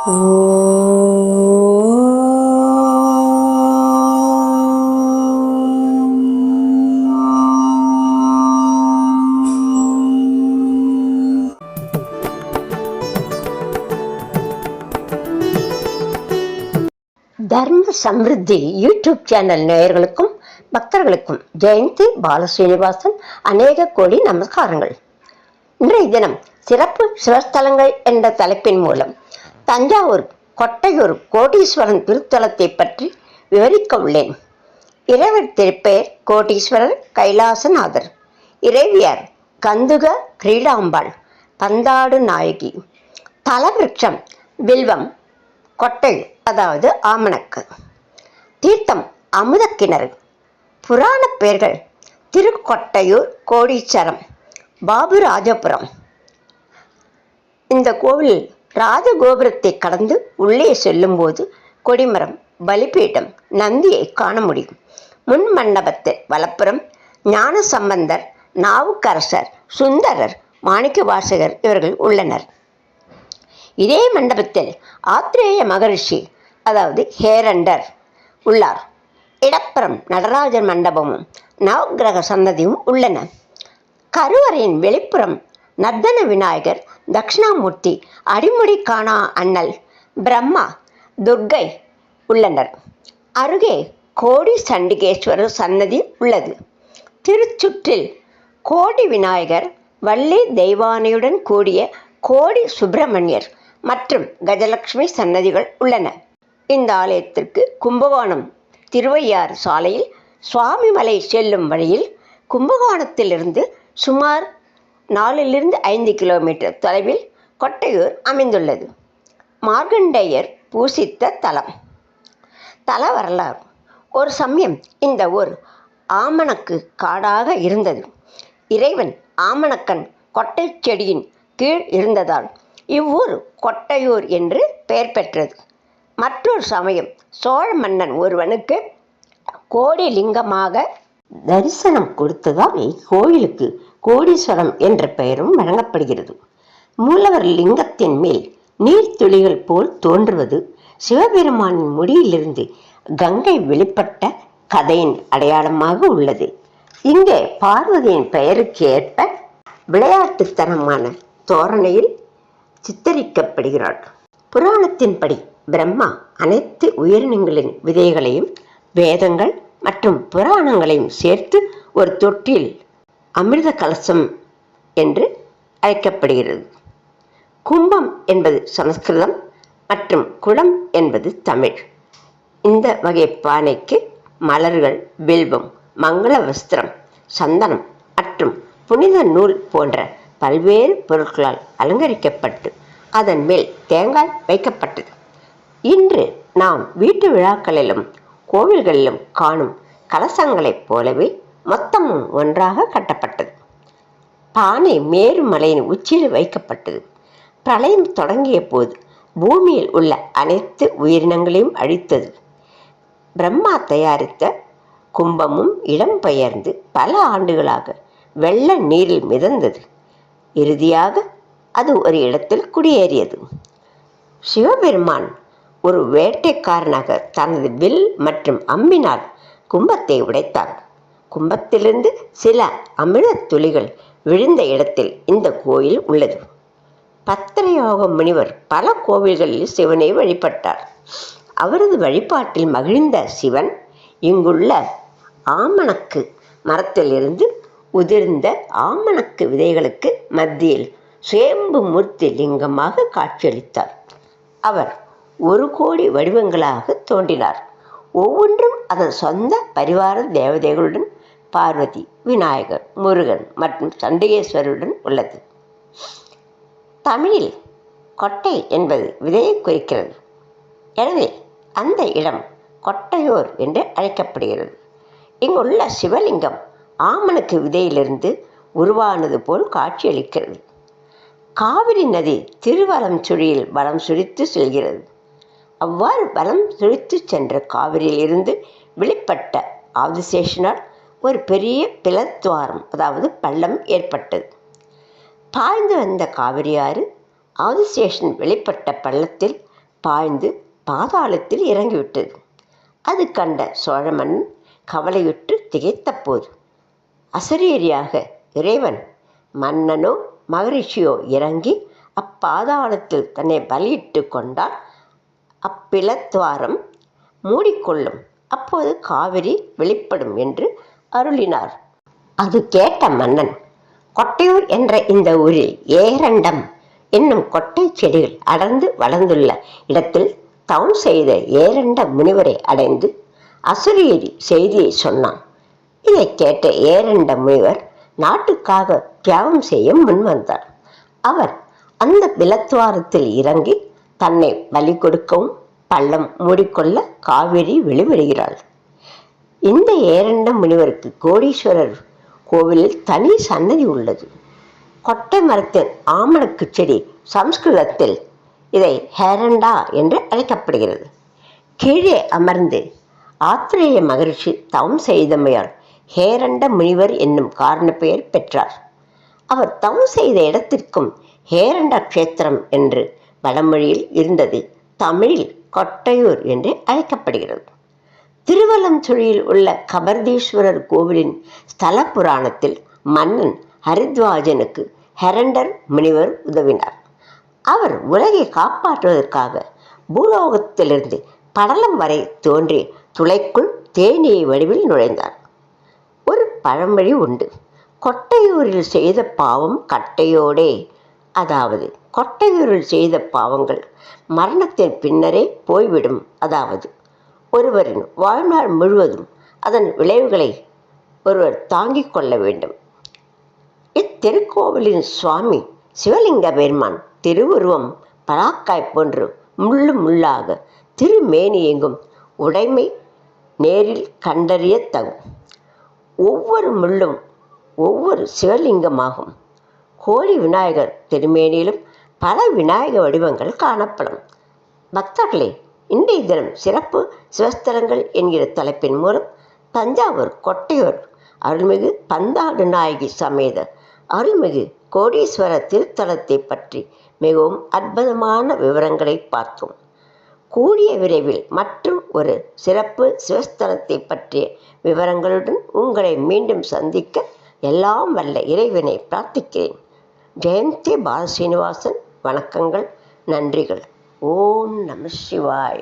தர்ம Samriddhi YouTube channel நேயர்களுக்கும் பக்தர்களுக்கும் ஜெயந்தி பாலஸ்ரீனிவாசன் அநேக கோடி நமஸ்காரங்கள். இன்றைய தினம் சிறப்பு சிவஸ்தலங்கள் என்ற தலைப்பின் மூலம் தஞ்சாவூர் கொட்டையூர் கோடீஸ்வரன் திருத்தலத்தை பற்றி விவரிக்க உள்ளேன். இறைவர் திருப்பெயர் கோடீஸ்வரர் கைலாசநாதர். இறைவியார் கந்துக கிரீடாம்பாள் பந்தாடு நாயகி. தலவிருட்சம் வில்வம், கொட்டை அதாவது ஆமணக்கு. தீர்த்தம் அமுதக்கிணறு. புராண பெயர்கள் திருக்கொட்டையூர் கோடீச்சரம், பாபுராஜபுரம். இந்த கோவில் ராஜகோபுரத்தை கடந்து உள்ளே செல்லும்போது கொடிமரம், பலிபீடம், நந்தியை காண முடியும். முன் மண்டபத்தில் வலப்புறம் ஞானசம்பந்தர், நாவுக்கரசர், சுந்தரர், மாணிக்கவாசகர் இவர்கள் உள்ளனர். இதே மண்டபத்தில் ஆத்ரேய மகரிஷி அதாவது ஹேரண்டர் உள்ளார். இடப்புறம் நடராஜர் மண்டபமும் நவகிரக சன்னதியும் உள்ளன. கருவறையின் வெளிப்புறம் நர்தன விநாயகர், தட்சிணாமூர்த்தி, அடிமுடி காணா அண்ணல், பிரம்மா, துர்க்கை உள்ளனர். அருகே கோடி சண்டிகேஸ்வரர் சன்னதி உள்ளது. திருச்சுற்றில் கோடி விநாயகர், வள்ளி தெய்வானையுடன் கூடிய கோடி சுப்பிரமணியர் மற்றும் கஜலட்சுமி சன்னதிகள் உள்ளன. இந்த ஆலயத்திற்கு கும்பகோணம் திருவையாறு சாலையில் சுவாமிமலை செல்லும் வழியில் கும்பகோணத்திலிருந்து சுமார் 4-5 கிலோமீட்டர் தொலைவில் கொட்டையூர் அமைந்துள்ளது. மார்க்கண்டேயர் பூசித்த தலம். தல வரலாறு. ஒரு சமயம் இந்த ஊர் ஆமணக்கு காடாக இருந்தது. இறைவன் ஆமணக்கன் கொட்டை செடியின் கீழ் இருந்ததால் இவ்வூர் கொட்டையூர் என்று பெயர் பெற்றது. மற்றொரு சமயம் சோழ மன்னன் ஒருவனுக்கு கோடி லிங்கமாக தரிசனம் கொடுத்ததால் இக்கோயிலுக்கு கோடீஸ்வரம் என்ற பெயரும் வழங்கப்படுகிறது. மூலவர் லிங்கத்தின் மேல் நீர்த்துளிகள் போல் தோன்றுவது சிவபெருமானின் முடியிலிருந்து கங்கை வெளிப்பட்ட கதையின் அடையாளமாக உள்ளது. இங்கே பார்வதியின் பெயருக்கு ஏற்ப விளையாட்டுத்தனமான தோரணையில் சித்தரிக்கப்படுகிறாள். புராணத்தின்படி பிரம்மா அனைத்து உயிரினங்களின் விதைகளையும் வேதங்கள் மற்றும் புராணங்களையும் சேர்த்து ஒரு தொட்டில் அமிர்த கலசம் என்று அழைக்கப்படுகிறது. கும்பம் என்பது சமஸ்கிருதம் மற்றும் குடம் என்பது தமிழ். இந்த வகை பானைக்கு மலர்கள், வில்வம், மங்கள வஸ்திரம், சந்தனம் மற்றும் புனித நூல் போன்ற பல்வேறு பொருட்களால் அலங்கரிக்கப்பட்டு அதன் மேல் தேங்காய் வைக்கப்பட்டது. இன்று நாம் வீட்டு விழாக்களிலும் கோவில்களிலும் காணும் கலசங்களைப் போலவே மொத்தமும் ஒன்றாக கட்டப்பட்டது. பானை மேருமலையின் உச்சியில் வைக்கப்பட்டது. பிரளயம் தொடங்கிய போது பூமியில் உள்ள அனைத்து உயிரினங்களையும் அழித்தது. பிரம்மா தயாரித்த கும்பமும் இடம்பெயர்ந்து பல ஆண்டுகளாக வெள்ள நீரில் மிதந்தது. இறுதியாக அது ஒரு இடத்தில் குடியேறியது. சிவபெருமான் ஒரு வேட்டைக்காரனாக தனது வில் மற்றும் அம்பினால் கும்பத்தை உடைத்தார். கும்பத்திலிருந்து சில அமிர்த துளிகள் விழுந்த இடத்தில் இந்த கோயில் உள்ளது. பத்திரயோக முனிவர் பல கோவில்களில் சிவனை வழிபட்டார். அவரது வழிபாட்டில் மகிழ்ந்த சிவன் இங்குள்ள ஆமணக்கு மரத்திலிருந்து உதிர்ந்த ஆமணக்கு விதைகளுக்கு மத்தியில் சுயம்பு மூர்த்தி லிங்கமாக காட்சியளித்தார். அவர் 1 கோடி வடிவங்களாக தோன்றினார். ஒவ்வொன்றும் அதன் சொந்த பரிவார தேவதைகளுடன் பார்வதி, விநாயகர், முருகன் மற்றும் சண்டிகேஸ்வரருடன் உள்ளது. தமிழில் கொட்டை என்பது விதையை குறிக்கிறது. எனவே அந்த இடம் கொட்டையூர் என்று அழைக்கப்படுகிறது. இங்குள்ள சிவலிங்கம் ஆமணக்கு விதையிலிருந்து உருவானது போல் காட்சியளிக்கிறது. காவிரி நதி திருவலம் சுழியில் வலம் சுழித்து செல்கிறது. அவ்வாறு வலம் சுழித்து சென்ற காவிரியில் இருந்து வெளிப்பட்ட ஆதிசேஷனால் ஒரு பெரிய பிளத்வாரம் அதாவது பள்ளம் ஏற்பட்டது. பாய்ந்து வந்த காவிரியாறு ஆதிசேஷன் வெளிப்பட்ட பள்ளத்தில் பாய்ந்து பாதாளத்தில் இறங்கிவிட்டது. அது கண்ட சோழமன் கவலையுற்று திகைத்த போது அசரீரியாக இறைவன் மன்னனோ மகரிஷியோ இறங்கி அப்பாதாளத்தில் தன்னை பலியிட்டு கொண்டால் அப்பிளத்வாரம் மூடிக்கொள்ளும், அப்போது காவிரி வெளிப்படும் என்று அருளினார். அது கேட்ட மன்னன் கொட்டையூர் என்ற இந்த ஊரில் ஏரண்டம் என்னும் கொட்டை செடிகள் அடர்ந்து வளர்ந்துள்ள இடத்தில் தவம் செய்த ஏரண்ட முனிவரை அடைந்து அசரீரி செய்தியை சொன்னான். இதை கேட்ட ஏரண்ட முனிவர் நாட்டுக்காக தியாகம் செய்ய முன்வந்தார். அவர் அந்த பிலத்வாரத்தில் இறங்கி தன்னை பலி கொடுக்கவும் பள்ளம் மூடிக்கொள்ள காவிரி வெளிவிடுகிறாள். இந்த ஏரண்ட முனிவருக்கு கோடீஸ்வரர் கோவிலில் தனி சன்னதி உள்ளது. கொட்டை மரத்தின் ஆமணக்கு செடி சம்ஸ்கிருதத்தில் இதை ஹேரண்டா என்று அழைக்கப்படுகிறது. கீழே அமர்ந்து ஆத்ரேய மகரிஷி தவம் செய்தமையால் ஹேரண்ட முனிவர் என்னும் காரண பெயர் பெற்றார். அவர் தவம் செய்த இடத்திற்கும் ஹேரண்ட கஷேத்திரம் என்று வடமொழியில் இருந்தது தமிழில் கொட்டையூர் என்று அழைக்கப்படுகிறது. திருவலஞ்சுழியில் உள்ள கபர்தீஸ்வரர் கோவிலின் ஸ்தல புராணத்தில் மன்னன் ஹரித்வாஜனுக்கு ஹெரண்டர் முனிவர் உதவினார். அவர் உலகை காப்பாற்றுவதற்காக பூலோகத்திலிருந்து படலம் வரை தோன்றி துளைக்குள் தேனீ வடிவில் நுழைந்தார். ஒரு பழமொழி உண்டு, கொட்டையூரில் செய்த பாவம் கட்டையோடே. அதாவது கொட்டையூரில் செய்த பாவங்கள் மரணத்தின் பின்னரே போய்விடும். அதாவது ஒருவரின் வாழ்நாள் முழுவதும் அதன் விளைவுகளை ஒருவர் தாங்கிக் கொள்ள வேண்டும். இத்திருக்கோவிலின் சுவாமி சிவலிங்க பெருமான் திருவுருவம் பலாக்காய் போன்று முள்ளு முள்ளாக திருமேனி எங்கும் உடைமை நேரில் கண்டறிய தகும். ஒவ்வொரு முள்ளும் ஒவ்வொரு சிவலிங்கமாகும். கோடி விநாயகர் திருமேனியிலும் பல விநாயக வடிவங்கள் காணப்படும். பக்தர்களே, இன்றைய தினம் சிறப்பு சிவஸ்தலங்கள் என்கிற தலைப்பின் மூலம் தஞ்சாவூர் கொட்டையூர் அருள்மிகு பந்தாடு நாயகி சமேத அருள்மிகு கோடீஸ்வர திருத்தலத்தை பற்றி மிகவும் அற்புதமான விவரங்களை பார்த்தோம். கூடிய விரைவில் மற்றும் ஒரு சிறப்பு சிவஸ்தலத்தை பற்றிய விவரங்களுடன் உங்களை மீண்டும் சந்திக்க எல்லாம் வல்ல இறைவனை பிரார்த்திக்கிறேன். ஜெயந்தி பாலசீனிவாசன். வணக்கங்கள், நன்றிகள். ஓம் நம சிவாய.